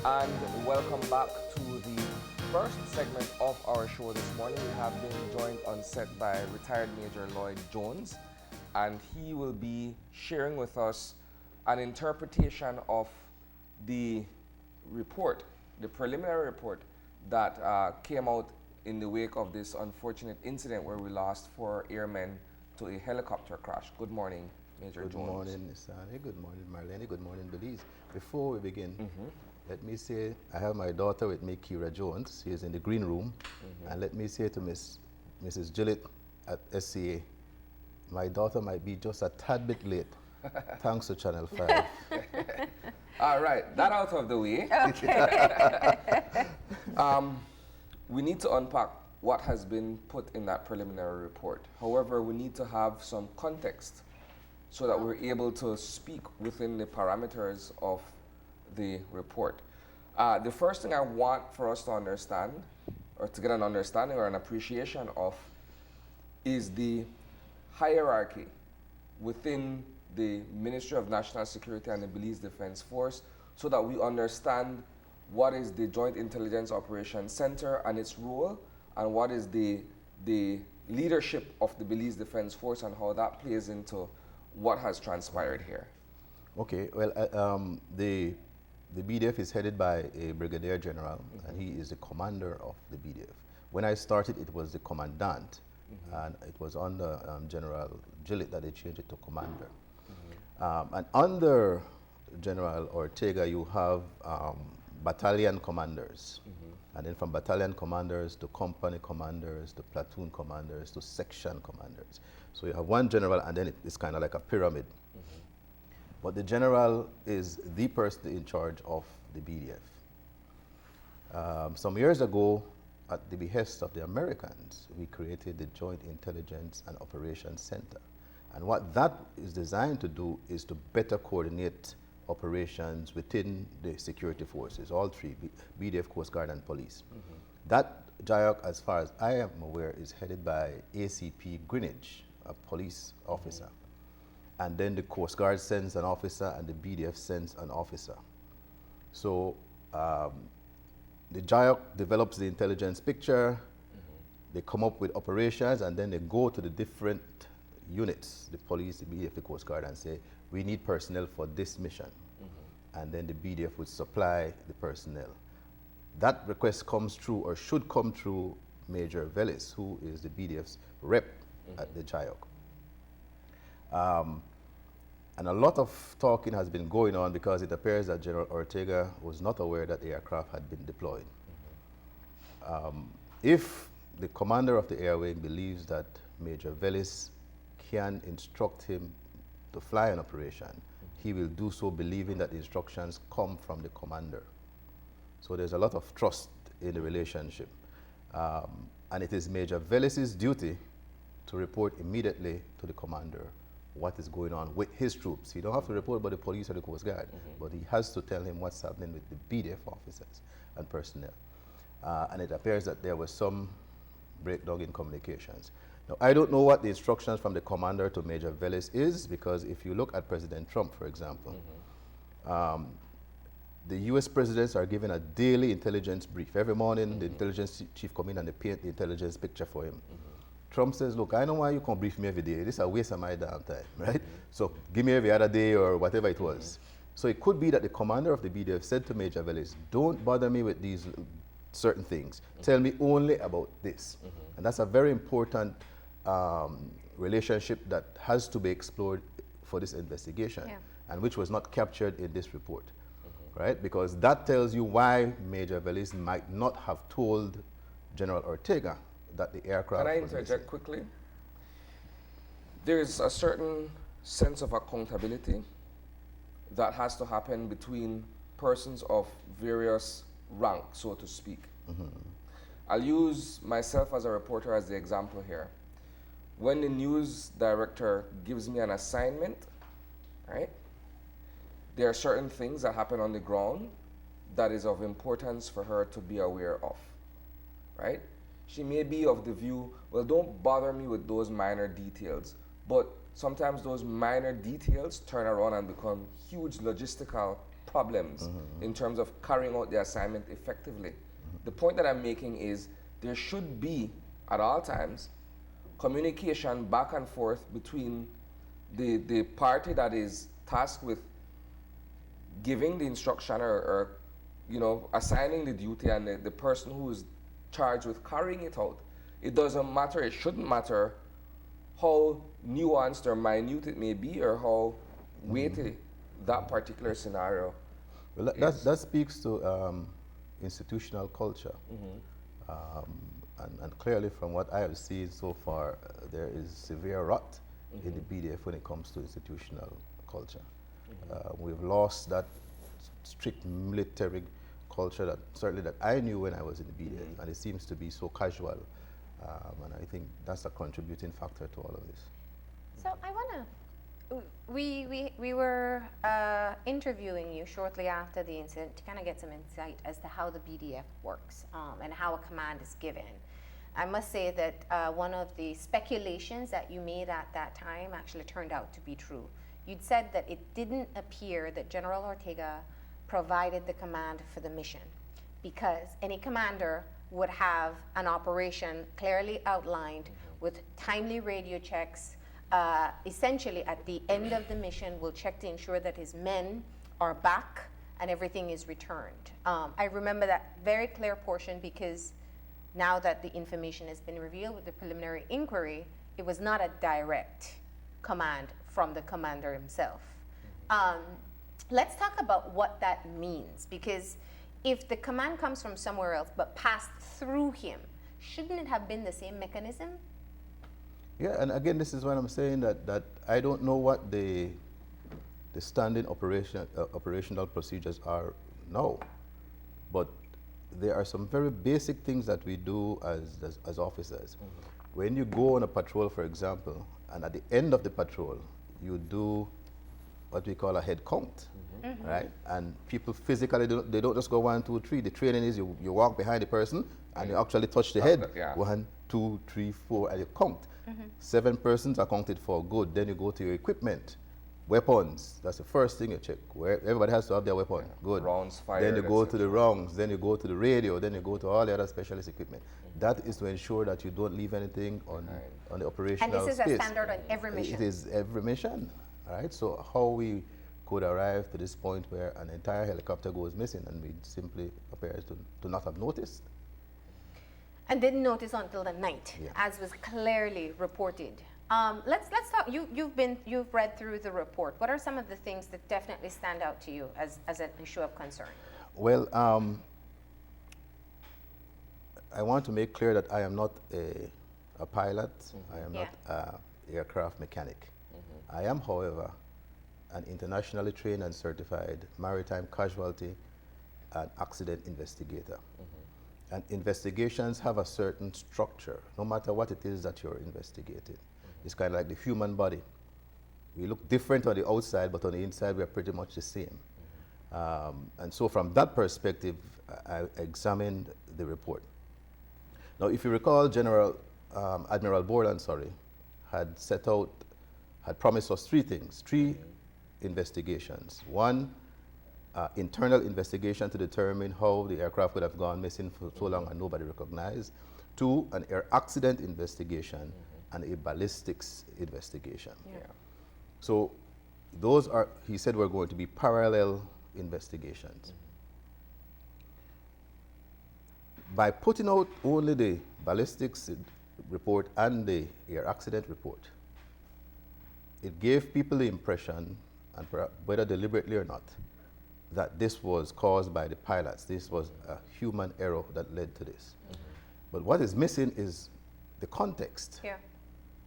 and welcome back to the first segment of our show this morning. We have been joined on set by retired Major Lloyd Jones, and he will be sharing with us an interpretation of the report, the preliminary report that came out in the wake of this unfortunate incident where we lost 4 airmen to a helicopter crash. Good morning, Major Jones. Good morning, Nisani. Good morning, Marlene. Good morning, Belize. Before we begin, let me say I have my daughter with me, Kira Jones. She is in the green room. And let me say to Mrs. Gillett at SCA, my daughter might be just a tad bit late, thanks to Channel 5. All right, that out of the way. We need to unpack what has been put in that preliminary report. However, we need to have some context so that we're able to speak within the parameters of the report. The first thing I want for us to understand, or to get an understanding or an appreciation of, is the hierarchy within the Ministry of National Security and the Belize Defense Force, so that we understand what is the Joint Intelligence Operations Center and its role, and what is the leadership of the Belize Defense Force and how that plays into what has transpired here. Okay, well, the BDF is headed by a brigadier general, and he is the commander of the BDF. When I started, it was the commandant, and it was under General Gillett that they changed it to commander. And under General Ortega, you have battalion commanders, and then from battalion commanders to company commanders to platoon commanders to section commanders. So you have one general, and then it's kind of like a pyramid. But the general is the person in charge of the BDF. Some years ago, at the behest of the Americans, we created the Joint Intelligence and Operations Center. And what that is designed to do is to better coordinate operations within the security forces, all three, BDF, Coast Guard, and police. That JIOC, as far as I am aware, is headed by ACP Greenwich, a police officer. And then the Coast Guard sends an officer and the BDF sends an officer. So the JIOC develops the intelligence picture, they come up with operations, and then they go to the different units, the police, the BDF, the Coast Guard, and say, we need personnel for this mission. And then the BDF would supply the personnel. That request comes through, or should come through, Major Velis, who is the BDF's rep at the JIOC. And a lot of talking has been going on because it appears that General Ortega was not aware that the aircraft had been deployed. If the commander of the air wing believes that Major Velis can instruct him to fly an operation, he will do so believing that the instructions come from the commander. So there's a lot of trust in the relationship. And it is Major Velis's duty to report immediately to the commander what is going on with his troops. He don't have to report about the police or the Coast Guard, but he has to tell him what's happening with the BDF officers and personnel. And it appears that there was some breakdown in communications. Now, I don't know what the instructions from the commander to Major Velis is, because if you look at President Trump, for example, the US presidents are given a daily intelligence brief. Every morning, the intelligence chief come in and they paint the intelligence picture for him. Trump says, look, I know why you can't brief me every day. This is a waste of my damn time, right? So give me every other day or whatever it was. So it could be that the commander of the BDF said to Major Velis, don't bother me with these certain things. Tell me only about this. And that's a very important relationship that has to be explored for this investigation, and which was not captured in this report, right? Because that tells you why Major Velis might not have told General Ortega that the aircraft Can I was interject missing. quickly? There's a certain sense of accountability that has to happen between persons of various rank, so to speak. I'll use myself as a reporter as the example here. When the news director gives me an assignment, right, there are certain things that happen on the ground that is of importance for her to be aware of, right? She may be of the view, well, don't bother me with those minor details, but sometimes those minor details turn around and become huge logistical problems in terms of carrying out the assignment effectively. The point that I'm making is there should be, at all times, communication back and forth between the party that is tasked with giving the instruction or assigning the duty and the person who is charged with carrying it out. It doesn't matter, it shouldn't matter how nuanced or minute it may be or how weighty that particular scenario. Well, that speaks to institutional culture. And clearly from what I have seen so far, there is severe rot in the BDF when it comes to institutional culture. We've lost that strict military culture that certainly that I knew when I was in the BDF, and it seems to be so casual. And I think that's a contributing factor to all of this. So I want to, we were interviewing you shortly after the incident to kind of get some insight as to how the BDF works and how a command is given. I must say that one of the speculations that you made at that time actually turned out to be true. You'd said that it didn't appear that General Ortega provided the command for the mission because any commander would have an operation clearly outlined with timely radio checks. Essentially, at the end of the mission, will check to ensure that his men are back and everything is returned. I remember that very clear portion because now that the information has been revealed with the preliminary inquiry, it was not a direct command from the commander himself. Let's talk about what that means, because if the command comes from somewhere else but passed through him, shouldn't it have been the same mechanism? Yeah, and again, this is what I'm saying, that I don't know what the standing operational procedures are now, but there are some very basic things that we do as officers. When you go on a patrol, for example, and at the end of the patrol, you do what we call a head count, right? And people physically, they don't just go 1, 2, 3. The training is you walk behind the person and you actually touch the head. 1, 2, 3, 4, and you count. 7 persons are counted for, good. Then you go to your equipment. Weapons, that's the first thing you check. Where everybody has to have their weapon, good. Rounds fired. Then you go to the rounds, then you go to the radio, then you go to all the other specialist equipment. That is to ensure that you don't leave anything on the operational space. And this is a standard on every mission? It is every mission, right? So how we could arrive to this point where an entire helicopter goes missing and we simply appears to not have noticed. And didn't notice until the night, as was clearly reported. Let's talk. You've read through the report. What are some of the things that definitely stand out to you as an issue of concern? Well, I want to make clear that I am not a pilot. I am not an aircraft mechanic. I am, however, an internationally trained and certified maritime casualty and accident investigator. And investigations have a certain structure, no matter what it is that you're investigating. It's kind of like the human body. We look different on the outside, but on the inside, we're pretty much the same. And so from that perspective, I examined the report. Now, if you recall, Admiral Borland, had promised us 3 things, 3 investigations. 1, internal investigation to determine how the aircraft would have gone missing for so long and nobody recognized. 2, an air accident investigation and a ballistics investigation. So those are, he said, were going to be parallel investigations. By putting out only the ballistics report and the air accident report, it gave people the impression, and whether deliberately or not, that this was caused by the pilots. This was a human error that led to this. But what is missing is the context.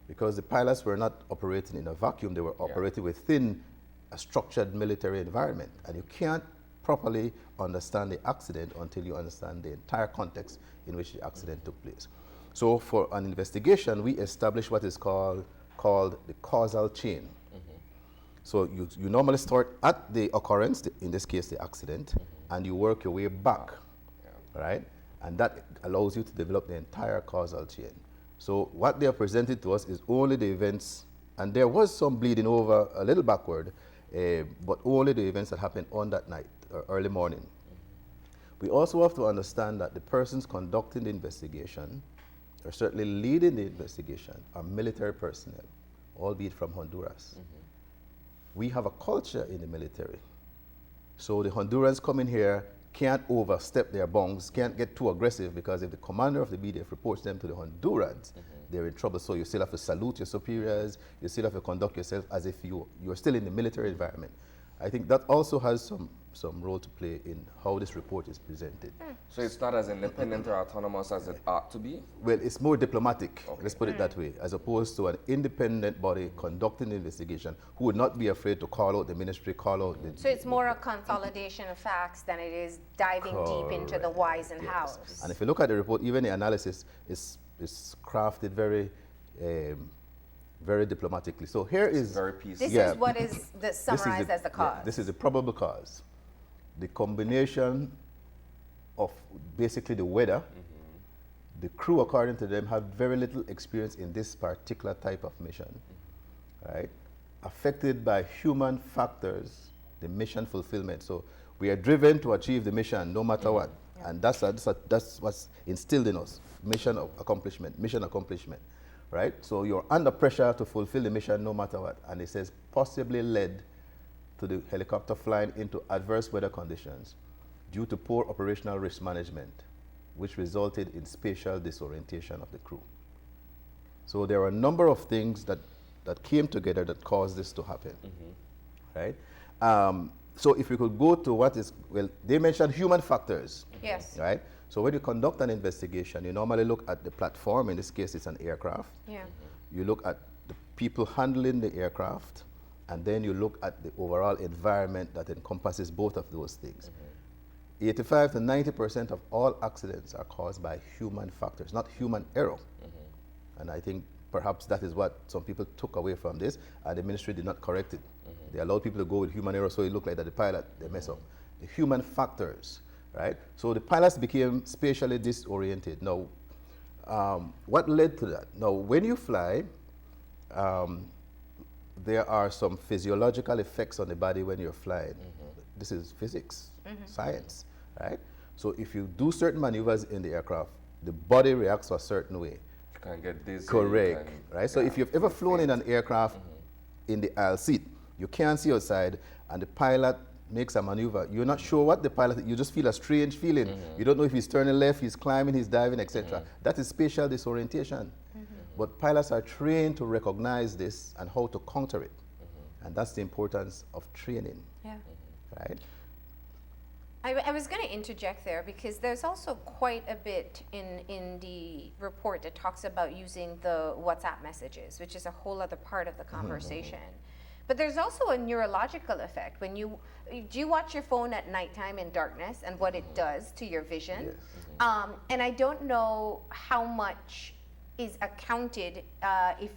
Because the pilots were not operating in a vacuum, they were operating within a structured military environment. And you can't properly understand the accident until you understand the entire context in which the accident took place. So for an investigation, we established what is called the causal chain. So you normally start at the occurrence, in this case the accident, and you work your way back, right? And that allows you to develop the entire causal chain. So what they have presented to us is only the events, and there was some bleeding over a little backward but only the events that happened on that night or early morning. We also have to understand that the persons conducting the investigation, or certainly leading the investigation, are military personnel, albeit from Honduras. We have a culture in the military. So the Hondurans coming here can't overstep their bounds, can't get too aggressive, because if the commander of the BDF reports them to the Hondurans, they're in trouble. So you still have to salute your superiors, you still have to conduct yourself as if you're still in the military environment. I think that also has some role to play in how this report is presented. So it's not as independent or autonomous as it ought to be? Well, it's more diplomatic, Okay. let's put it that way, as opposed to an independent body conducting the investigation who would not be afraid to call out the ministry, call out the... So it's more a consolidation of facts than it is diving deep into the whys and hows. And if you look at the report, even the analysis is crafted very very diplomatically. So here is... Very peaceful. This is what is summarized as the cause. This is the probable cause. The combination of basically the weather, the crew, according to them, have very little experience in this particular type of mission, right? Affected by human factors, the mission fulfillment. So we are driven to achieve the mission no matter what. Yeah. And that's what's instilled in us, mission accomplishment, right? So you're under pressure to fulfill the mission no matter what. And it says possibly led to the helicopter flying into adverse weather conditions due to poor operational risk management, which resulted in spatial disorientation of the crew. So there are a number of things that came together that caused this to happen, right? So if we could go to what is, well, they mentioned human factors. Yes. Right? So when you conduct an investigation, you normally look at the platform. In this case, it's an aircraft. Yeah. You look at the people handling the aircraft, and then you look at the overall environment that encompasses both of those things. 85 to 90% of all accidents are caused by human factors, not human error. And I think perhaps that is what some people took away from this, and the ministry did not correct it. They allowed people to go with human error, so it looked like that the pilot, they mess up. The human factors, right? So the pilots became spatially disoriented. Now, what led to that? Now, when you fly, there are some physiological effects on the body when you're flying. This is physics, science, right? So if you do certain maneuvers in the aircraft, the body reacts a certain way. You can get dizzy. Correct, right? So if you've ever flown in an aircraft in the aisle seat, you can't see outside, and the pilot makes a maneuver. You're not sure what the pilot, you just feel a strange feeling. You don't know if he's turning left, he's climbing, he's diving, etc. That is spatial disorientation. But pilots are trained to recognize this and how to counter it. And that's the importance of training. Yeah. Right? I was going to interject there because there's also quite a bit in the report that talks about using the WhatsApp messages, which is a whole other part of the conversation. But there's also a neurological effect. When do you watch your phone at nighttime in darkness and what it does to your vision? Yes. And I don't know how much is accounted if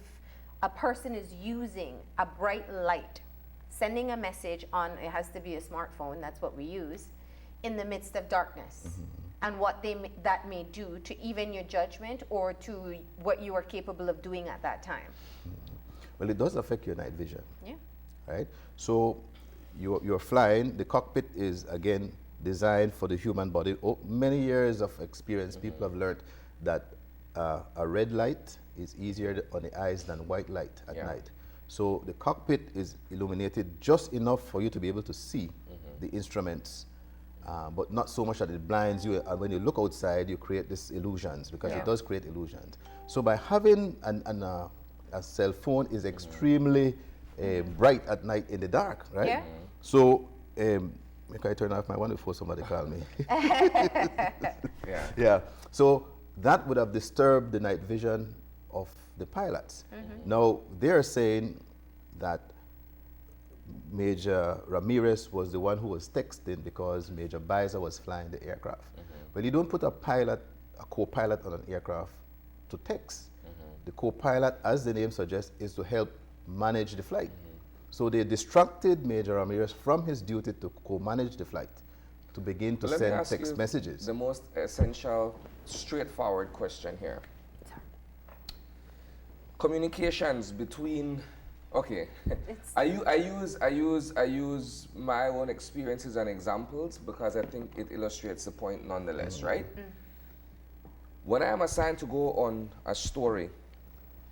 a person is using a bright light, sending a message on, it has to be a smartphone, that's what we use, in the midst of darkness. And what that may do to even your judgment or to what you are capable of doing at that time. Well, it does affect your night vision. Yeah. Right? So you're flying, the cockpit is, again, designed for the human body. Many years of experience, people have learned that a red light is easier on the eyes than white light at night. So the cockpit is illuminated just enough for you to be able to see the instruments, but not so much that it blinds you. And when you look outside, you create these illusions, because it does create illusions. So by having a cell phone is extremely bright at night in the dark, right? Yeah. So, make I turn off my one before somebody call me. Yeah. So that would have disturbed the night vision of the pilots. Now, they're saying that Major Ramirez was the one who was texting because Major Biza was flying the aircraft. Well, you don't put a co-pilot on an aircraft to text. The co-pilot, as the name suggests, is to help manage the flight. So they distracted Major Ramirez from his duty to co-manage the flight, to begin to send text messages. The most essential, straightforward question here. Communications between Okay. It's I use my own experiences and examples because I think it illustrates the point nonetheless, right? When I am assigned to go on a story,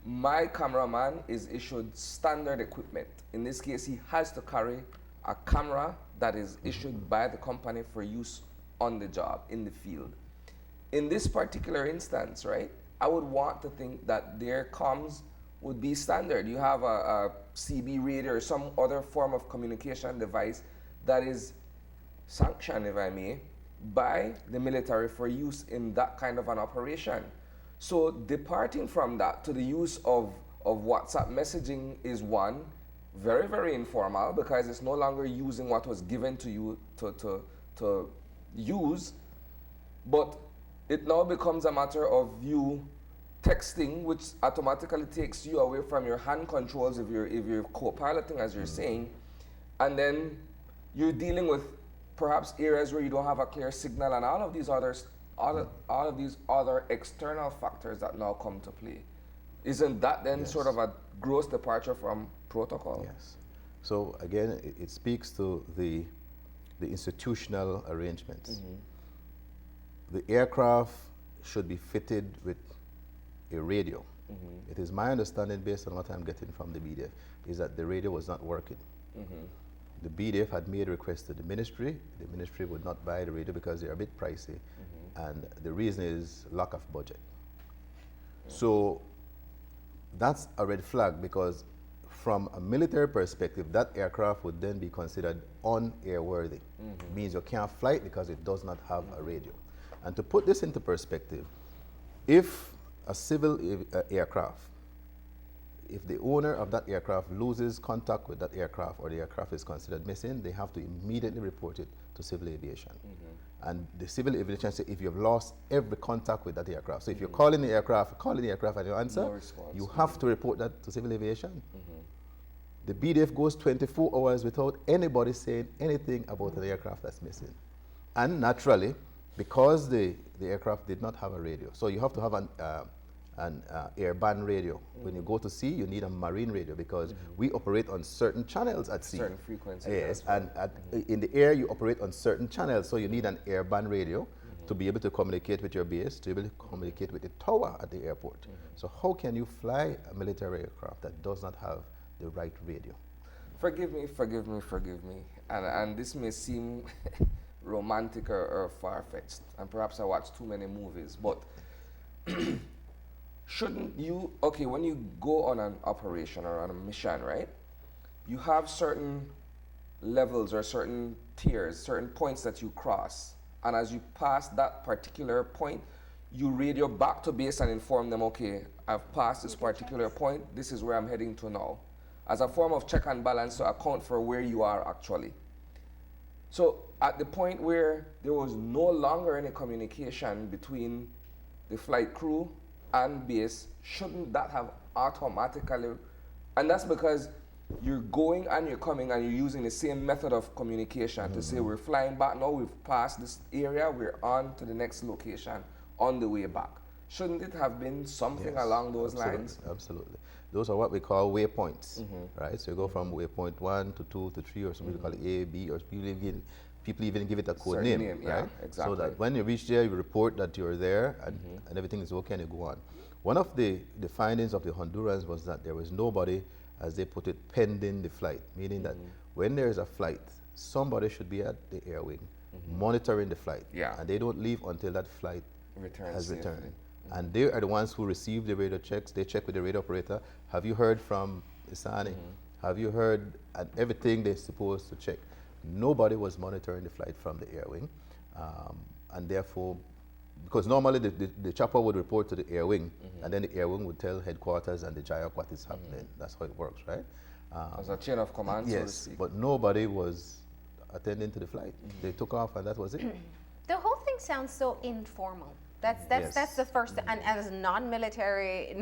my cameraman is issued standard equipment. In this case, he has to carry a camera that is issued by the company for use on the job, in the field. In this particular instance, right, I would want to think that their comms would be standard. You have a CB radio or some other form of communication device that is sanctioned, if I may, by the military for use in that kind of an operation. So departing from that to the use of WhatsApp messaging is one, very, very informal because it's no longer using what was given to you to use, but it now becomes a matter of you texting, which automatically takes you away from your hand controls if you're co-piloting, as you're saying, and then you're dealing with perhaps areas where you don't have a clear signal and all of these other external factors that now come to play. Isn't that then sort of a gross departure from protocol? Yes. So again, it speaks to the institutional arrangements. The aircraft should be fitted with a radio. It is my understanding, based on what I'm getting from the BDF, is that the radio was not working. The BDF had made a request to the ministry. The ministry would not buy the radio because they're a bit pricey. And the reason is lack of budget. So that's a red flag because from a military perspective, that aircraft would then be considered unairworthy. Means you can't fly it because it does not have a radio. And to put this into perspective, if a civil aircraft, if the owner of that aircraft loses contact with that aircraft or the aircraft is considered missing, they have to immediately report it to civil aviation. And the civil aviation says if you've lost every contact with that aircraft. So if you're calling the aircraft and you answer, No response. you have to report that to civil aviation. The BDF goes 24 hours without anybody saying anything about an aircraft that's missing. And naturally, because the aircraft did not have a radio, so you have to have an airborne radio. When you go to sea, you need a marine radio because we operate on certain channels at sea. Certain frequencies. Yes, and in the air, you operate on certain channels, so you need an airborne radio to be able to communicate with your base, to be able to communicate with the tower at the airport. So how can you fly a military aircraft that does not have the right radio? Forgive me. And this may seem romantic or far-fetched, and perhaps I watch too many movies, but shouldn't you, okay, when you go on an operation or on a mission, right, you have certain levels or certain tiers, certain points that you cross, and as you pass that particular point, you radio back to base and inform them, okay, I've passed this particular point, this is where I'm heading to now, as a form of check and balance to account for where you are actually. So at the point where there was no longer any communication between the flight crew and base, shouldn't that have automatically, and that's because you're going and you're coming and you're using the same method of communication to say we're flying back now, we've passed this area, we're on to the next location on the way back. Shouldn't it have been something along those lines? Absolutely. Those are what we call waypoints, right? So you go from waypoint 1 to 2 to 3, or something we call it A, B, or people even give it a code name, right? Yeah, exactly. So that when you reach there, you report that you're there and everything is okay and you go on. One of the findings of the Hondurans was that there was nobody, as they put it, pending the flight, meaning that when there is a flight, somebody should be at the air wing monitoring the flight. Yeah. And they don't leave until that flight has safely. returned. And they are the ones who receive the radio checks. They check with the radio operator. Have you heard from Isani? Have you heard? And everything they're supposed to check. Nobody was monitoring the flight from the air wing. And therefore, because normally the chopper would report to the air wing, and then the air wing would tell headquarters and the JIOC what is happening. That's how it works, right? As a chain of command, so to Yes, speak. but nobody was attending to the flight. They took off and that was it. The whole thing sounds so informal. That's Yes. the first, and as a non-military,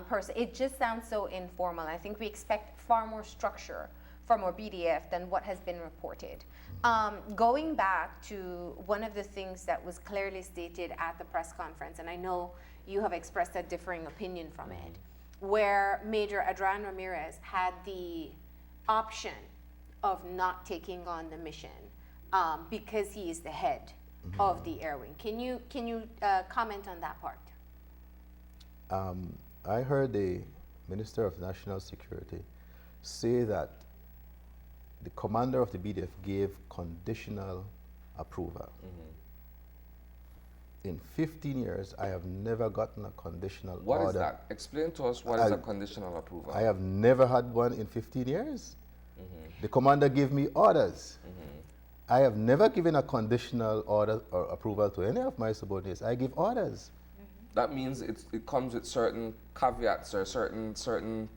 person, it just sounds so informal. I think we expect far more structure from our BDF than what has been reported. Going back to one of the things that was clearly stated at the press conference, and I know you have expressed a differing opinion from it, where Major Adran Ramirez had the option of not taking on the mission because he is the head of the air wing. Can you comment on that part? I heard the Minister of National Security say that the commander of the BDF gave conditional approval. In 15 years, I have never gotten a conditional order. What is that? Explain to us what is a conditional approval. I have never had one in 15 years. The commander gave me orders. I have never given a conditional order or approval to any of my subordinates. I give orders. That means it comes with certain caveats or certain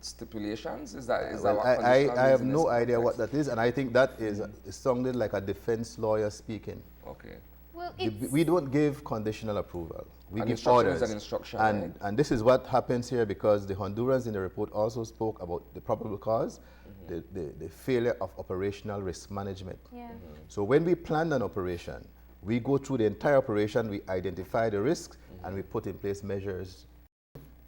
stipulations. Is that Well, what I conditional have means in no this idea what context? that is, and I think that is it sounded like a defense lawyer speaking. Okay. Well, We don't give conditional approval. We An give instruction orders. is an instruction, and, right? and this is what happens here because the Hondurans in the report also spoke about the probable cause, the failure of operational risk management. yeah. So when we plan an operation, we go through the entire operation, we identify the risks, and we put in place measures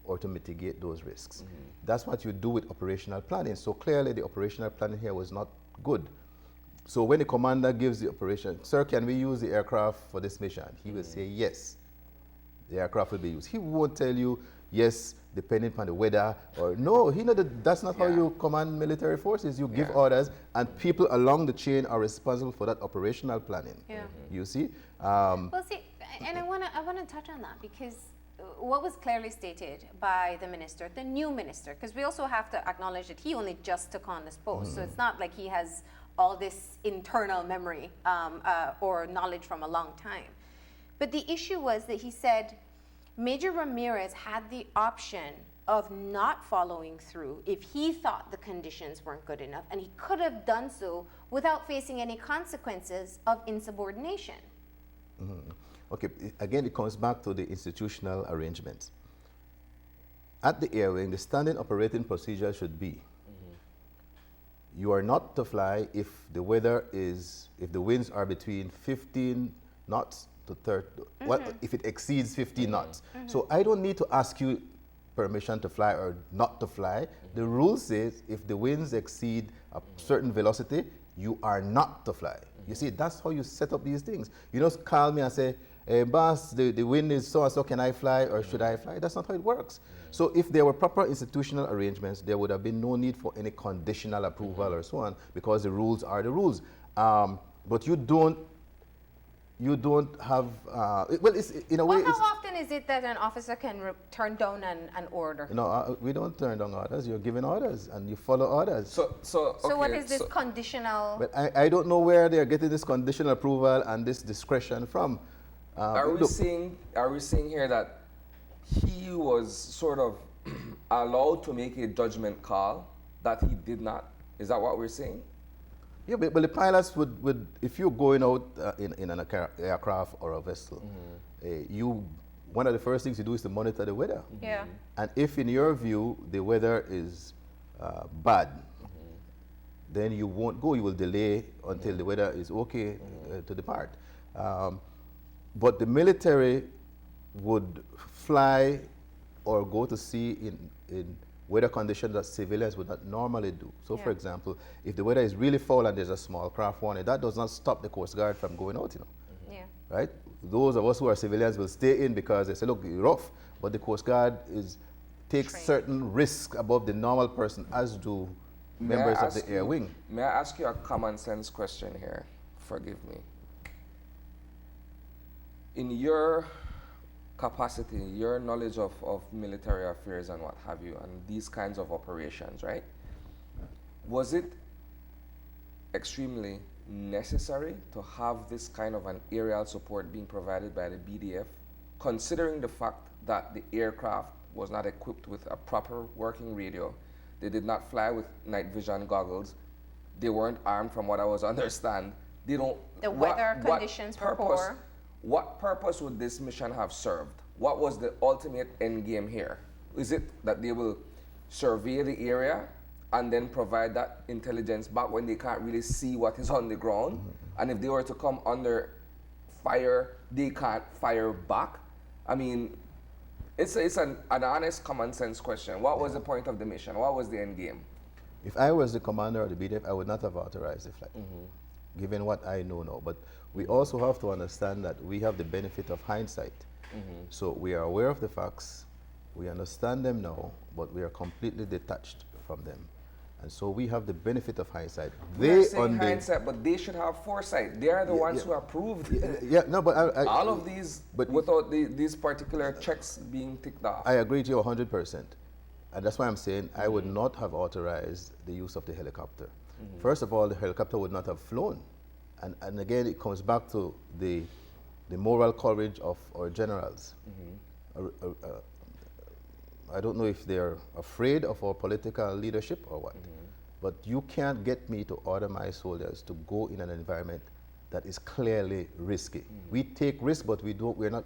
or to mitigate those risks. That's what you do with operational planning. So clearly the operational planning here was not good. So when the commander gives the operation, sir, can we use the aircraft for this mission? He will say yes, the aircraft will be used. He won't tell you yes, depending on the weather, or no, that's not how you command military forces. You give orders, and people along the chain are responsible for that operational planning. Yeah. You see? Well, see, and I wanna touch on that because what was clearly stated by the minister, the new minister, because we also have to acknowledge that he only just took on this post, so it's not like he has all this internal memory or knowledge from a long time. But the issue was that he said Major Ramirez had the option of not following through if he thought the conditions weren't good enough, and he could have done so without facing any consequences of insubordination. Okay, again, it comes back to the institutional arrangements. At the air wing, the standing operating procedure should be you are not to fly if the winds are between 15 knots to 30, if it exceeds 15 knots. So I don't need to ask you permission to fly or not to fly. The rule says if the winds exceed a certain velocity, you are not to fly. You see, that's how you set up these things. You don't call me and say, hey, boss, the wind is so and so, can I fly or should I fly? That's not how it works. So if there were proper institutional arrangements, there would have been no need for any conditional approval or so on, because the rules are the rules. But you don't have, well, it's, in a way, Well, how often is it that an officer can turn down an order? no, we don't turn down orders. You're giving orders and you follow orders. So what is this conditional? But I don't know where they're getting this conditional approval and this discretion from. Are we seeing here that he was sort of allowed to make a judgment call that he did not? Is that what we're saying? Yeah, but the pilots would if you're going out in an aircraft or a vessel, one of the first things you do is to monitor the weather. Yeah. And if in your view the weather is bad, then you won't go. You will delay until the weather is okay to depart. But the military would fly or go to sea in weather conditions that civilians would not normally do. So, for example, if the weather is really foul and there's a small craft warning, that does not stop the Coast Guard from going out, Yeah. right? Those of us who are civilians will stay in because they say, look, it's rough, but the Coast Guard takes Trained. certain risks above the normal person, as do members of the air wing. May I ask you a common sense question here? Forgive me. In your capacity, your knowledge of military affairs and what have you, and these kinds of operations, right? Was it extremely necessary to have this kind of an aerial support being provided by the BDF, considering the fact that the aircraft was not equipped with a proper working radio? They did not fly with night vision goggles. They weren't armed, from what I was understand. They don't. The weather conditions were poor. What purpose would this mission have served? What was the ultimate end game here? Is it that they will survey the area and then provide that intelligence back when they can't really see what is on the ground? And if they were to come under fire, they can't fire back? I mean, It's an honest, common sense question. What was the point of the mission? What was the end game? If I was the commander of the BDF, I would not have authorized the flight, given what I know now. But we also have to understand that we have the benefit of hindsight. So we are aware of the facts, we understand them now, but we are completely detached from them. And so we have the benefit of hindsight. We're saying hindsight, but they should have foresight. They are the ones who approved no, but all of these without these particular checks being ticked off. I agree with you 100%. And that's why I'm saying I would not have authorized the use of the helicopter. First of all, the helicopter would not have flown. And again, it comes back to the moral courage of our generals. I don't know if they're afraid of our political leadership or what, but you can't get me to order my soldiers to go in an environment that is clearly risky. We take risks, but we're not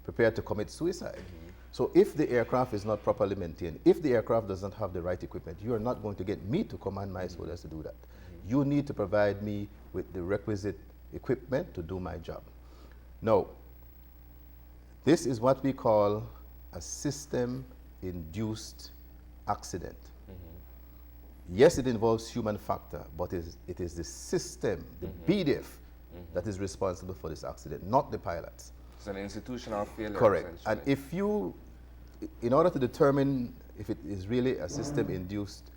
prepared to commit suicide. So if the aircraft is not properly maintained, if the aircraft doesn't have the right equipment, you are not going to get me to command my soldiers to do that. You need to provide me with the requisite equipment to do my job. Now, this is what we call a system-induced accident. Yes, it involves human factor, but it is the system, the BDF, that is responsible for this accident, not the pilots. It's an institutional failure. Correct. And if you, in order to determine if it is really a system-induced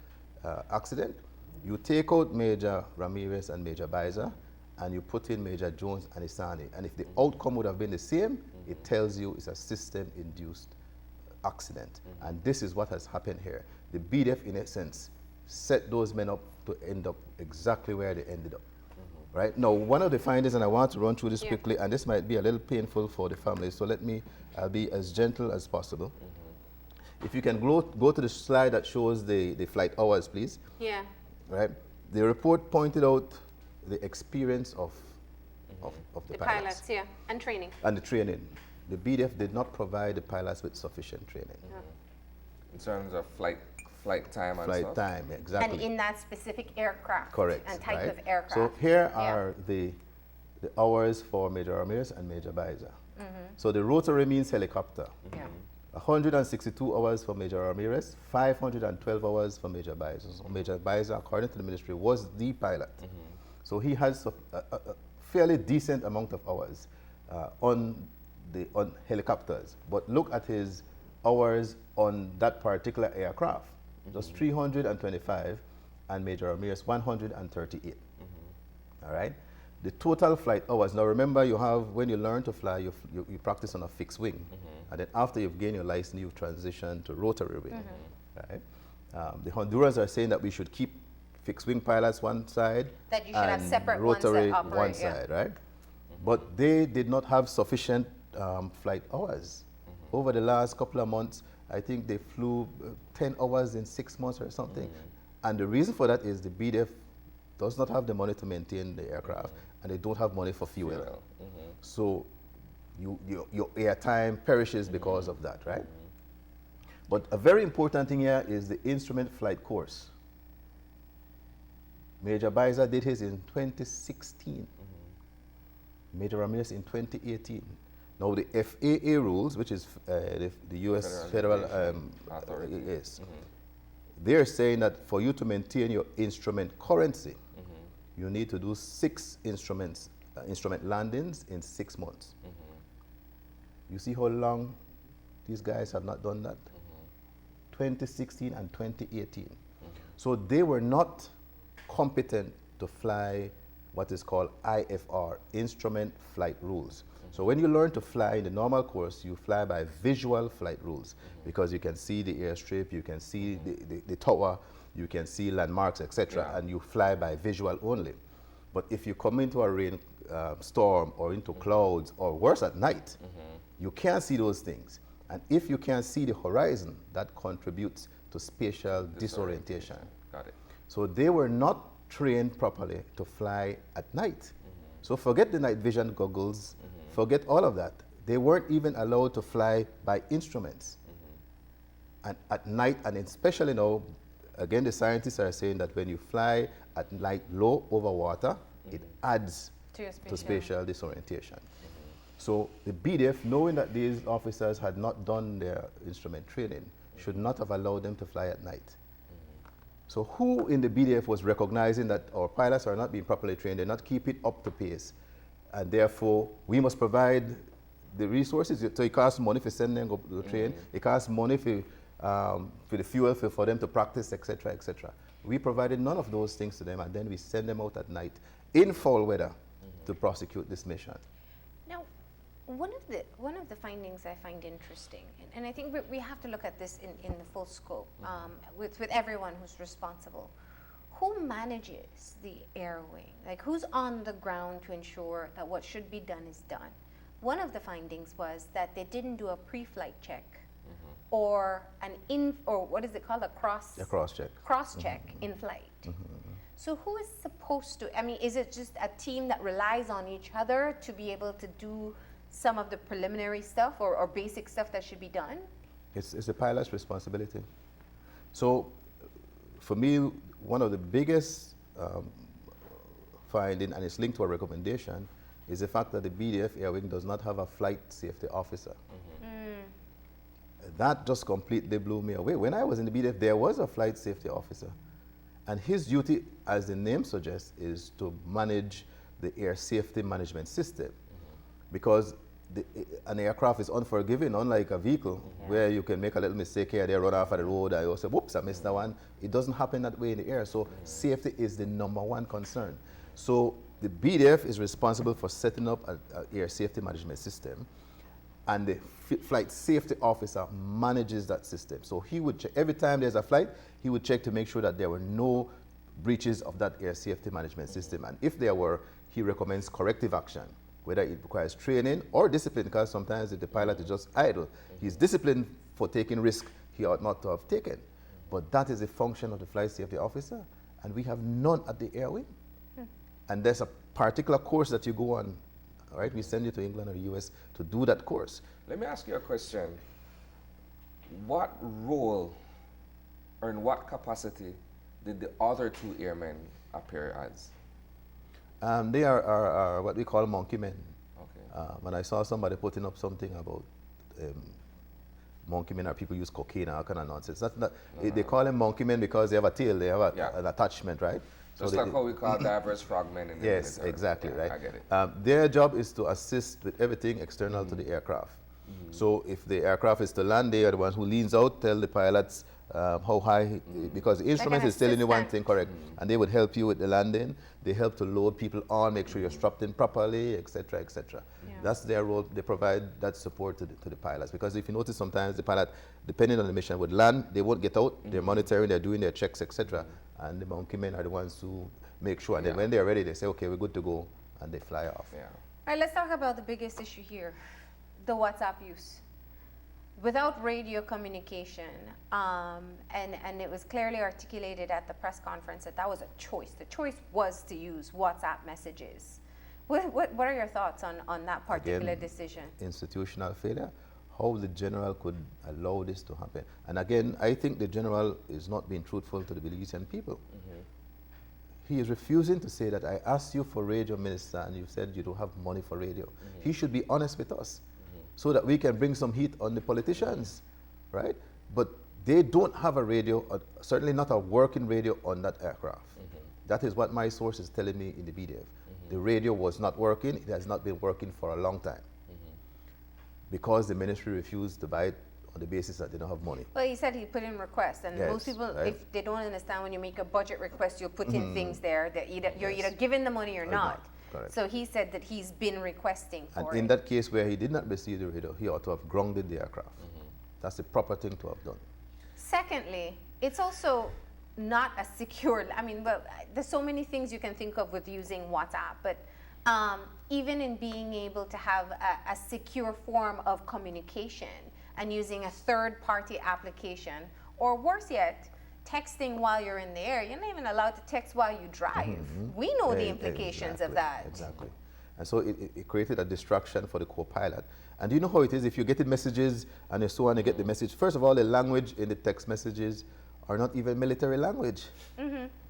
accident, you take out Major Ramirez and Major Baiza, and you put in Major Jones and Isani. And if the outcome would have been the same, it tells you it's a system-induced accident. And this is what has happened here. The BDF, in essence, set those men up to end up exactly where they ended up. Right? Now, one of the findings, and I want to run through this quickly, and this might be a little painful for the families, so I'll be as gentle as possible. If you can go to the slide that shows the flight hours, please. Yeah. Right? The report pointed out the experience of the pilots. Yeah, and training. And the training. The BDF did not provide the pilots with sufficient training. In terms of flight time and flight stuff? time, exactly. And in that specific aircraft. Correct. And type right? of aircraft. So here are the hours for Major Ramirez and Major Baiza. So the rotary means helicopter. 162 hours for Major Ramirez, 512 hours for Major Baiza. So Major Baiza, according to the ministry, was the pilot. So he has a fairly decent amount of hours on helicopters. But look at his hours on that particular aircraft. Just 325, and Major Ramirez 138. All right? The total flight hours. Now remember, you have, when you learn to fly, you practice on a fixed wing. And then after you've gained your license, you transition to rotary wing. Right? The Hondurans are saying that we should keep fixed wing pilots one side, that you should have and separate rotary ones that operate, one side, right? But they did not have sufficient flight hours. Over the last couple of months, I think they flew 10 hours in 6 months or something. And the reason for that is the BDF does not have the money to maintain the aircraft, and they don't have money for fuel. So your airtime perishes because of that, right? But a very important thing here is the instrument flight course. Major Baiza did his in 2016. Major Ramirez in 2018. Now the FAA rules, which is the U.S. Federal Authority. Yes, they're saying that for you to maintain your instrument currency, you need to do 6 instrument landings in 6 months. You see how long these guys have not done that? 2016 and 2018. So they were not competent to fly what is called IFR, Instrument Flight Rules. So when you learn to fly in the normal course, you fly by visual flight rules because you can see the airstrip, you can see the tower, you can see landmarks, etc., and you fly by visual only. But if you come into a rain storm or into clouds or worse at night, you can't see those things. And if you can't see the horizon, that contributes to spatial disorientation. Got it. So they were not trained properly to fly at night. So forget the night vision goggles, forget all of that. They weren't even allowed to fly by instruments. And at night, and especially now, again, the scientists are saying that when you fly at night low over water, it adds to spatial disorientation. So the BDF, knowing that these officers had not done their instrument training, should not have allowed them to fly at night. So who in the BDF was recognizing that our pilots are not being properly trained, they're not keeping up to pace, and therefore we must provide the resources. So it costs money for sending them to train, it costs money for the fuel for them to practice, etc., etc. We provided none of those things to them, and then we send them out at night in foul weather to prosecute this mission. Now, one of the findings I find interesting, and I think we have to look at this in the full scope with everyone who's responsible. Who manages the air wing? Like, who's on the ground to ensure that what should be done is done? One of the findings was that they didn't do a pre-flight check or or what is it called, a cross check in flight. So who is supposed to, I mean, is it just a team that relies on each other to be able to do some of the preliminary stuff or basic stuff that should be done? It's the pilot's responsibility. So for me, one of the biggest finding, and it's linked to a recommendation, is the fact that the BDF Air Wing does not have a flight safety officer. That just completely blew me away. When I was in the BDF, there was a flight safety officer, and his duty, as the name suggests, is to manage the air safety management system, because an aircraft is unforgiving, unlike a vehicle where you can make a little mistake here, they run off of the road, and you say, whoops, I missed that one. It doesn't happen that way in the air, so safety is the #1 concern. So the BDF is responsible for setting up an air safety management system, and the flight safety officer manages that system. So he would check, every time there's a flight, he would check to make sure that there were no breaches of that air safety management system. And if there were, he recommends corrective action, whether it requires training or discipline, because sometimes if the pilot is just idle, he's disciplined for taking risk he ought not to have taken. But that is a function of the flight safety officer, and we have none at the Air Wing. And there's a particular course that you go on, all right? We send you to England or the US to do that course. Let me ask you a question. What role or in what capacity did the other 2 airmen appear as? They are what we call monkey men. Okay. When I saw somebody putting up something about monkey men, or people use cocaine or all kind of nonsense. That's not, they call them monkey men because they have a tail, they have an attachment, right? Just so like how we call divers frogmen in the Yes, military. exactly, Yeah, right? I get it. Their job is to assist with everything external to the aircraft. So if the aircraft is to land, they are the ones who leans out, tell the pilots how high, because the instrument is telling you one thing, correct, and they would help you with the landing. They help to load people on, make sure you're strapped in properly, etc., etc. That's their role. They provide that support to the pilots, because if you notice, sometimes the pilot, depending on the mission, would land, they won't get out, they're monitoring, they're doing their checks, etc., and the monkey men are the ones who make sure, and then when they're ready, they say, okay, we're good to go, and they fly off. All right, let's talk about the biggest issue here, the WhatsApp use. Without radio communication, and it was clearly articulated at the press conference that was a choice. The choice was to use WhatsApp messages. What are your thoughts on that particular decision? Institutional failure, how the general could allow this to happen. And again, I think the general is not being truthful to the Belizean people. He is refusing to say that I asked you for radio, minister, and you said you don't have money for radio. He should be honest with us, so that we can bring some heat on the politicians, right? But they don't have a radio, certainly not a working radio on that aircraft. That is what my source is telling me in the BDF. The radio was not working. It has not been working for a long time, because the ministry refused to buy it on the basis that they don't have money. Well, he said he put in requests, and most people, if they don't understand, when you make a budget request, you'll put in things there that you're either given the money or not. Correct. So he said that he's been requesting for it. And in that case where he did not receive the radio, he ought to have grounded the aircraft. That's the proper thing to have done. Secondly, it's also not a secure, I mean, well, there's so many things you can think of with using WhatsApp, but even in being able to have a secure form of communication and using a third-party application, or worse yet, texting while you're in the air. You're not even allowed to text while you drive. We know the implications of that. Exactly. And so it created a distraction for the co-pilot. And do you know how it is? If you're getting messages and so on, you get the message. First of all, the language in the text messages are not even military language.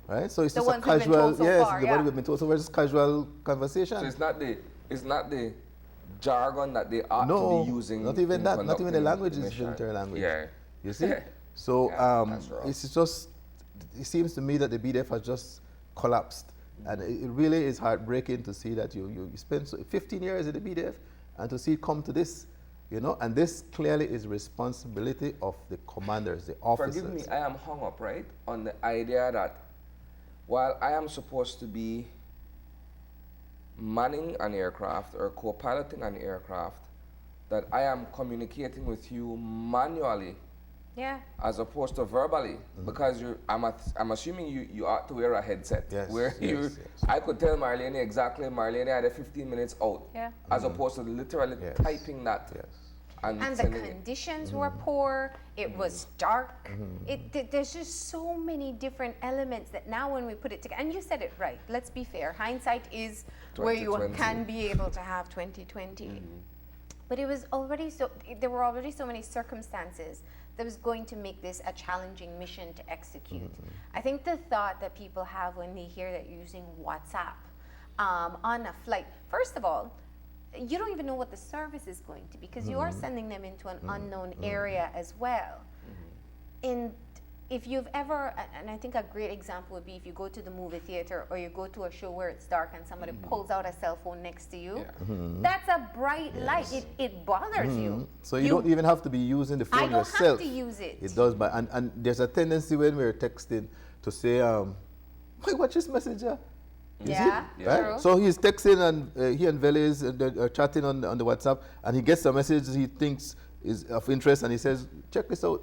Right? So it's just a casual, what we've been told so casual conversation. So it's not the jargon that they ought No, to be using. not even in that. Not even the conducting language the is mission. military language. Yeah. You see? Yeah. So Yeah, that's wrong. it's just, it seems to me that the BDF has just collapsed. And it really is heartbreaking to see that you spent 15 years in the BDF and to see it come to this, you know, and this clearly is responsibility of the commanders, the officers. Forgive me, I am hung up, right, on the idea that while I am supposed to be manning an aircraft or co-piloting an aircraft, that I am communicating with you manually Yeah. as opposed to verbally, because I'm assuming you ought to wear a headset. Yes, Where yes. I could tell Marlene exactly, Marlene had a 15 minutes out, Yeah. as opposed to literally Yes. typing that. Yes. And the sending it. conditions were poor. It was dark. There's just so many different elements that now when we put it together, and you said it right. Let's be fair. Hindsight is where you 2020. can be able to have 2020. But it was already there were already so many circumstances that was going to make this a challenging mission to execute. I think the thought that people have when they hear that you're using WhatsApp on a flight, first of all, you don't even know what the service is going to be because you are sending them into an unknown area as well. And if you've ever, and I think a great example would be if you go to the movie theater or you go to a show where it's dark and somebody pulls out a cell phone next to you, that's a bright light. It bothers you. So you don't even have to be using the phone I don't yourself. have to use it. It does, and there's a tendency when we're texting to say, "Why watch this messenger?" You Yeah, see? Right? true. So he's texting and he and Belize are chatting on the WhatsApp, and he gets a message he thinks is of interest, and he says, "Check this out,"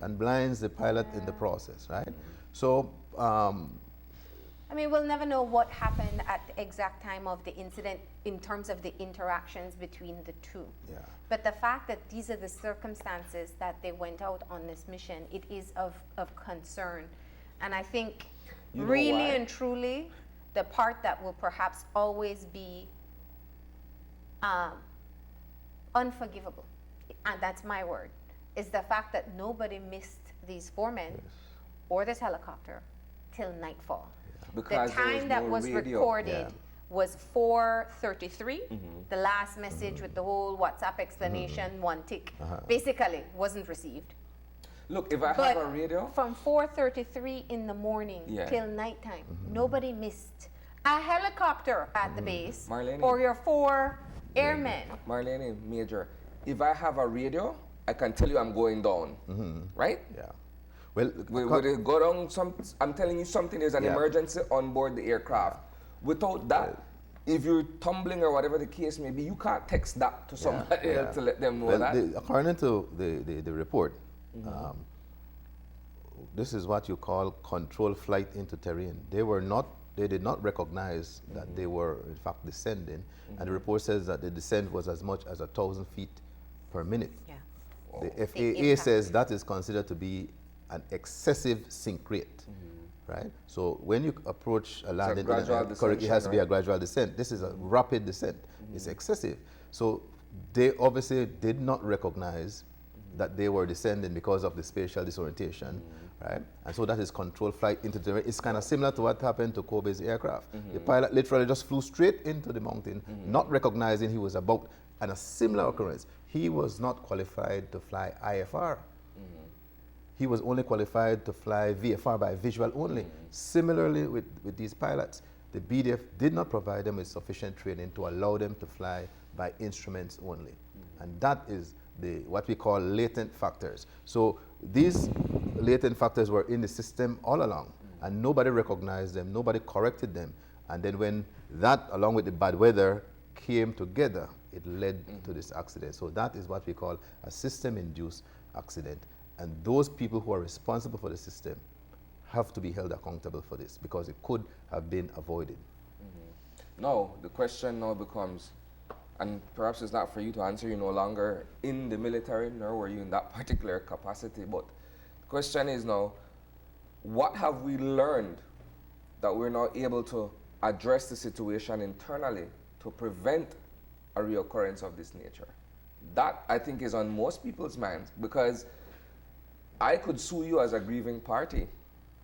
and blinds the pilot in the process, right? So. I mean, we'll never know what happened at the exact time of the incident in terms of the interactions between the two. Yeah. But the fact that these are the circumstances that they went out on this mission, it is of concern. And I think You know really why? and truly, the part that will perhaps always be unforgivable, and that's my word, is the fact that nobody missed these 4 men or this helicopter till nightfall. Because The there time that no was radio. recorded was 4:33. The last message with the whole WhatsApp explanation, one tick, basically wasn't received. Look, if I But have a radio, from 4:33 in the morning Yeah. till nighttime, nobody missed a helicopter at the base Marlene. or your 4 airmen. Marlene, Major, if I have a radio, I can tell you I'm going down, right? Yeah. Well, Would it go down? I'm telling you something, there's an Yeah. emergency on board the aircraft. Without that, if you're tumbling or whatever the case may be, you can't text that to somebody else to let them know well, that. according to the report, this is what you call controlled flight into terrain. They did not recognize that they were in fact descending, and the report says that the descent was as much as 1,000 feet per minute. Yeah. The The FAA impact. says that is considered to be an excessive sink rate, right? So when you approach a landing, gradual correct, it has to be a descension, gradual descent. This is a rapid descent. It's excessive. So they obviously did not recognize that they were descending because of the spatial disorientation, right? And so that is controlled flight into the terrain. It's kind of similar to what happened to Kobe's aircraft. The pilot literally just flew straight into the mountain, not recognizing he was about, and a similar occurrence. He was not qualified to fly IFR. He was only qualified to fly VFR by visual only. Similarly with these pilots, the BDF did not provide them with sufficient training to allow them to fly by instruments only. And that is what we call latent factors. So these latent factors were in the system all along, and nobody recognized them, nobody corrected them. And then when that, along with the bad weather, came together, it led to this accident. So that is what we call a system-induced accident. And those people who are responsible for the system have to be held accountable for this because it could have been avoided. No, the question now becomes, and perhaps it's not for you to answer, you're no longer in the military, nor were you in that particular capacity, but the question is now, what have we learned that we're now able to address the situation internally to prevent a reoccurrence of this nature? That, I think, is on most people's minds, because I could sue you as a grieving party,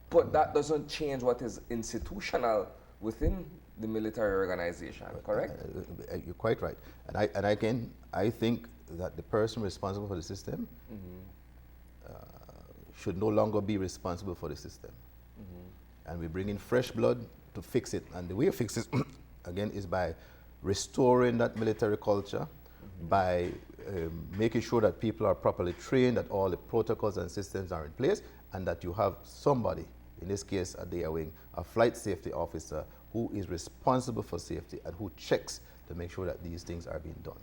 but that doesn't change what is institutional within the military organization, correct? You're quite right. And again, I think that the person responsible for the system should no longer be responsible for the system. And we bring in fresh blood to fix it. And the way to fix it, again, is by restoring that military culture, by making sure that people are properly trained, that all the protocols and systems are in place, and that you have somebody, in this case at the air wing, a flight safety officer who is responsible for safety and who checks to make sure that these things are being done.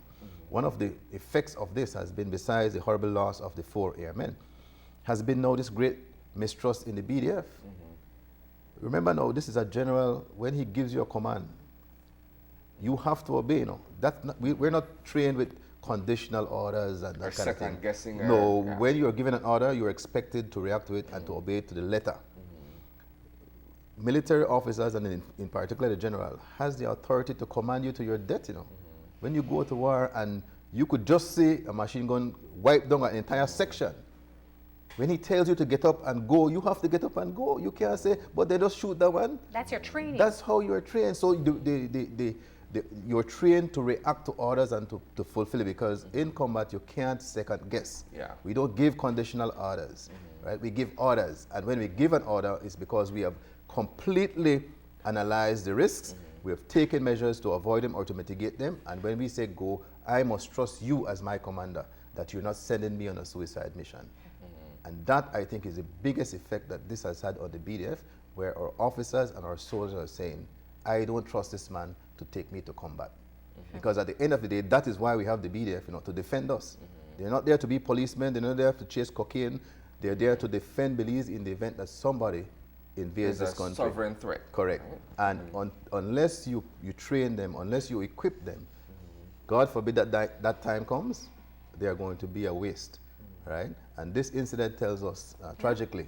One of the effects of this has been, besides the horrible loss of the 4 airmen, has been now this great mistrust in the BDF. Remember now, this is a general, when he gives you a command, you have to obey. That's not, we're not trained with conditional orders and that kind of thing. Guessing. No, when you're given an order, you're expected to react to it and to obey it to the letter. Military officers, and in particular the general, has the authority to command you to your death. When you go to war and you could just see a machine gun wipe down an entire section, when he tells you to get up and go, you have to get up and go. You can't say, but they just shoot that one. That's your training. That's how you're trained. So you're trained to react to orders and to fulfill it, because in combat you can't second guess. We don't give conditional orders, right? We give orders, and when we give an order, it's because we have completely analyzed the risks. We have taken measures to avoid them or to mitigate them, and when we say go, I must trust you as my commander that you're not sending me on a suicide mission. And that, I think, is the biggest effect that this has had on the BDF, where our officers and our soldiers are saying, I don't trust this man to take me to combat. Because at the end of the day, that is why we have the BDF, to defend us. They're not there to be policemen, they're not there to chase cocaine, they're there to defend Belize in the event that somebody invades this country. Sovereign threat. Correct. And unless you train them, unless you equip them, God forbid that time comes, they are going to be a waste. Right? And this incident tells us, tragically,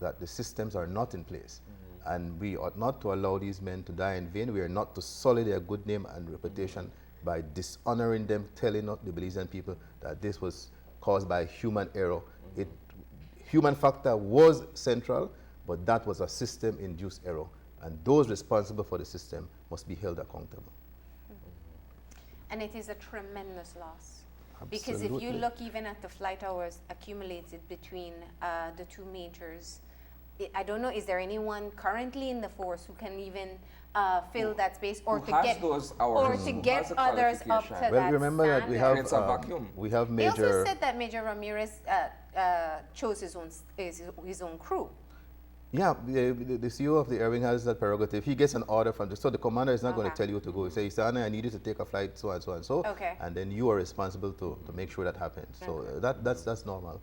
that the systems are not in place. And we ought not to allow these men to die in vain. We are not to sully their good name and reputation by dishonoring them, telling the Belizean people that this was caused by human error. Human factor was central, but that was a system-induced error. And those responsible for the system must be held accountable. And it is a tremendous loss. Absolutely. Because if you look even at the flight hours accumulated between the 2 majors, I don't know, is there anyone currently in the force who can even fill that space, or to get those hours, or to get others up to that Well, remember standard? that we have It's a vacuum. We have They also Major. said that Major Ramirez chose his own crew. Yeah, the CEO of the Air Wing has that prerogative. He gets an order from so the commander is not going to Okay. tell you to go. He says, Anna, I need you to take a flight so and so and so. Okay. And then you are responsible to make sure that happens. So that's normal.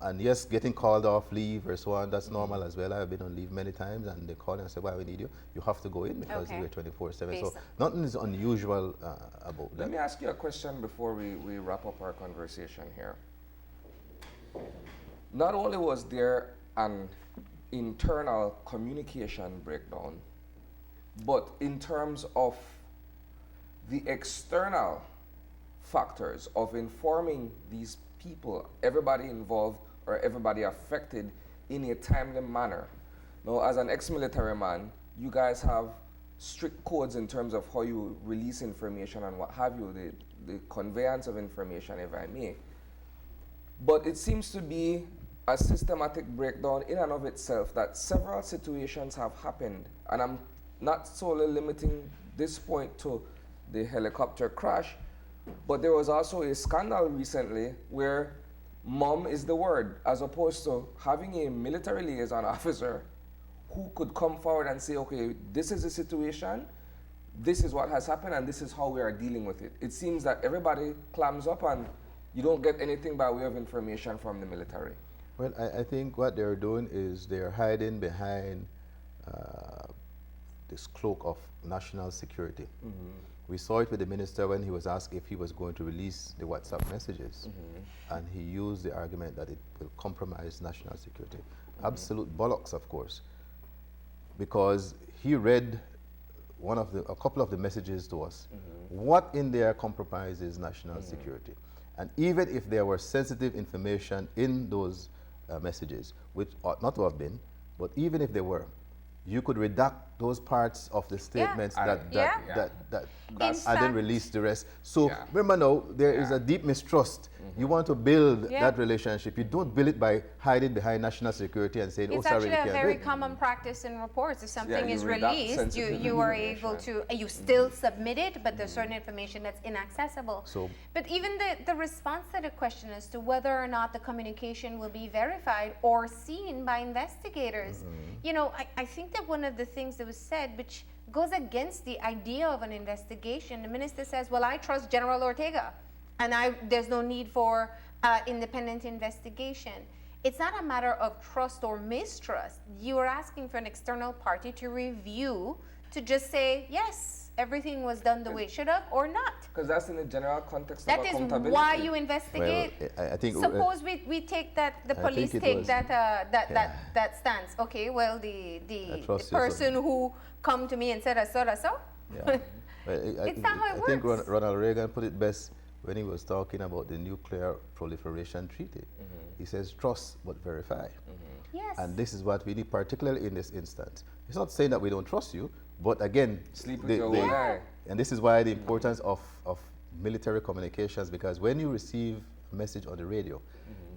And yes, getting called off leave or so on, that's normal as well. I've been on leave many times, and they call and say, well, we need you. You have to go in because Okay. we're 24/7. So nothing is unusual about that. Let me ask you a question before we wrap up our conversation here. Not only was there an internal communication breakdown, but in terms of the external factors of informing these people, everybody involved or everybody affected, in a timely manner. Now, as an ex-military man, you guys have strict codes in terms of how you release information and what have you, the conveyance of information, if I may. But it seems to be a systematic breakdown in and of itself, that several situations have happened, and I'm not solely limiting this point to the helicopter crash, but there was also a scandal recently where mom is the word, as opposed to having a military liaison officer who could come forward and say, okay, this is the situation, this is what has happened, and this is how we are dealing with it. It seems that everybody clams up and you don't get anything by way of information from the military. Well, I think what they're doing is they're hiding behind this cloak of national security. We saw it with the minister when he was asked if he was going to release the WhatsApp messages, and he used the argument that it will compromise national security. Absolute bollocks, of course, because he read a couple of the messages to us. What in there compromises national security? And even if there were sensitive information in those messages, which ought not to have been, but even if they were, you could redact those parts of the statements Yeah. that In and then fact- release the rest. So Yeah. remember now, there is Yeah. a deep mistrust. You want to build Yeah. that relationship. You don't build it by hiding behind national security and saying, oh, It's sorry, actually we a can't very do it. common practice in reports. If something you is redact released, sensitive you are able information. to, you still submit it, but there's certain information that's inaccessible. So- but even the response to the question as to whether or not the communication will be verified or seen by investigators, you know, I think that one of the things that was said, which goes against the idea of an investigation, the minister says, well, I trust General Ortega, and there's no need for independent investigation. It's not a matter of trust or mistrust. You are asking for an external party to review, to just say, yes, everything was done the way it should have, or not. Because that's in the general context That of is accountability. why you investigate. I think Suppose we take that, the I police think it take was- that stance. Okay, well, the trust you, person who come to me and said, I saw. Yeah. Well, It's not how it I think works. Ronald Reagan put it best when he was talking about the nuclear proliferation treaty. He says, trust but verify. Yes. And this is what we need, particularly in this instance. It's not saying that we don't trust you, but again, Sleep with your one eye. and this is why the importance of military communications, because when you receive a message on the radio,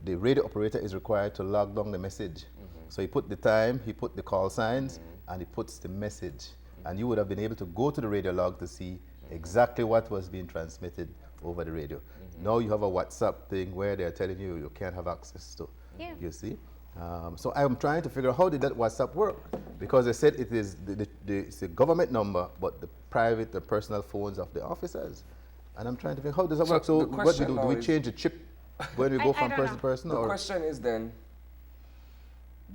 the radio operator is required to log down the message. So he put the time, he put the call signs, and he puts the message. And you would have been able to go to the radio log to see exactly what was being transmitted over the radio. Now you have a WhatsApp thing where they're telling you you can't have access to. Yeah. You see? So I'm trying to figure out how did that WhatsApp work? Because they said it is it's a government number, but the private, the personal phones of the officers. And I'm trying to figure how does that work? So the what do we question do? now Do we is- change the chip when we I go from don't person know. to person? The Or question is then,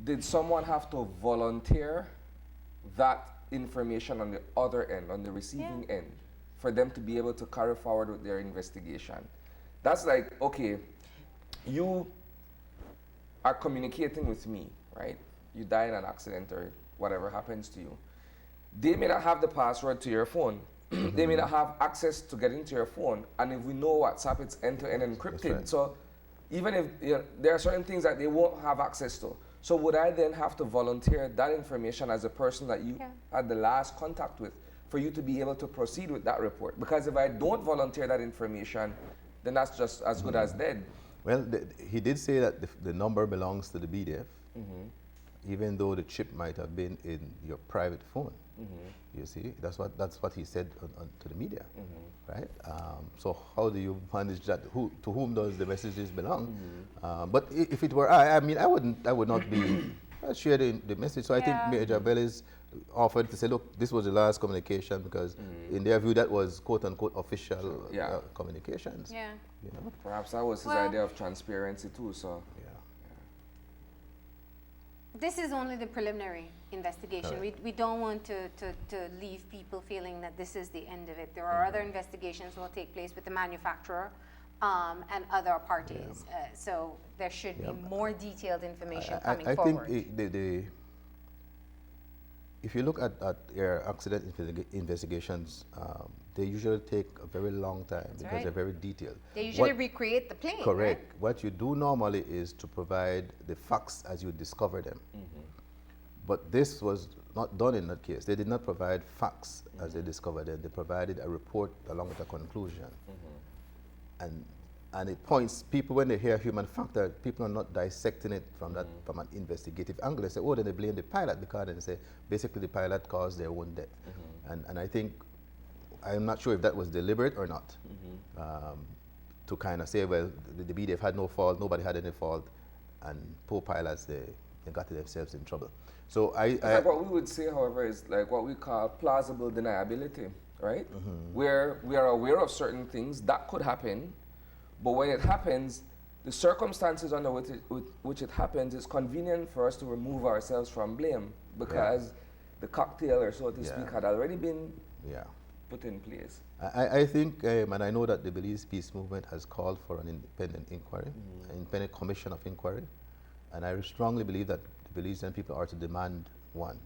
did someone have to volunteer that information on the other end, on the receiving end, for them to be able to carry forward with their investigation? That's like, okay, you are communicating with me, right? You die in an accident or whatever happens to you. They may not have the password to your phone. They may not have access to get into your phone. And if we know WhatsApp, it's end-to-end encrypted. right. So even if there are certain things that they won't have access to. So would I then have to volunteer that information as a person that you had the last contact with for you to be able to proceed with that report? Because if I don't volunteer that information, then that's just as good as dead. well, he did say that the number belongs to the BDF, even though the chip might have been in your private phone. You see, that's what he said to the media, right? So how do you manage that? To whom does the messages belong? But if it were I mean, I would not be share the message. So I think Yeah. Major Belize offered to say, look, this was the last communication because in their view that was quote unquote official Yeah. communications. Yeah. You know? Perhaps that was his Well- idea of transparency too. So Yeah. This is only the preliminary investigation. We don't want to leave people feeling that this is the end of it. There are other investigations that will take place with the manufacturer and other parties. So there should be more detailed information coming I forward. think if you look at air accident investigations, they usually take a very long time because right. they're very detailed. They usually What- recreate the plane. Correct. Right? What you do normally is to provide the facts as you discover them. But this was not done in that case. They did not provide facts as they discovered them. They provided a report along with a conclusion. And it points, people when they hear human factor, people are not dissecting it from that from an investigative angle. They say, oh, then they blame the pilot because they say basically the pilot caused their own death. And I think, I'm not sure if that was deliberate or not. To kind of say, well, the BDF had no fault, nobody had any fault, and poor pilots, they got themselves in trouble. So it's like what we would say, however, is like what we call plausible deniability, right? Where we are aware of certain things that could happen, but when it happens, the circumstances under which it happens is convenient for us to remove ourselves from blame because the cocktail, or so to speak, had already been put in place. I think, and I know that the Belize Peace Movement has called for an independent inquiry, an independent commission of inquiry, and I strongly believe that the Belizean people are to demand one.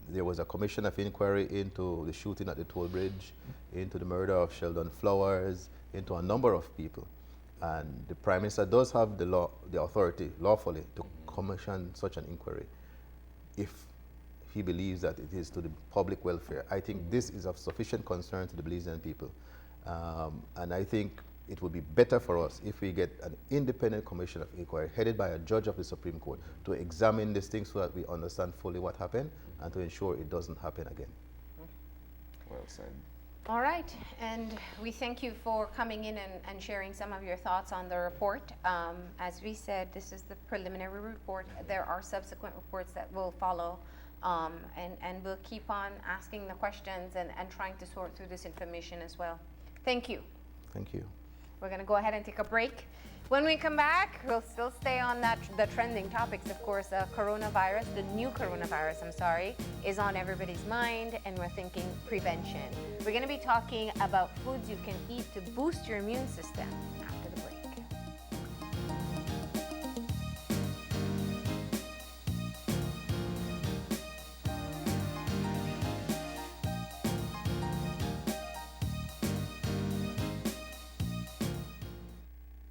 There was a commission of inquiry into the shooting at the toll bridge, into the murder of Sheldon Flowers, into a number of people. And the Prime Minister does have the authority, lawfully, to commission such an inquiry if he believes that it is to the public welfare. I think this is of sufficient concern to the Belizean people. And I think it would be better for us if we get an independent commission of inquiry headed by a judge of the Supreme Court to examine these things so that we understand fully what happened and to ensure it doesn't happen again. Well said. All right, and we thank you for coming in and sharing some of your thoughts on the report. As we said, this is the preliminary report. There are subsequent reports that will follow, and we'll keep on asking the questions and trying to sort through this information as well. Thank you. Thank you. We're going to go ahead and take a break. When we come back, we'll still stay on the trending topics. Of course, coronavirus, the new coronavirus, is on everybody's mind, and we're thinking prevention. We're going to be talking about foods you can eat to boost your immune system.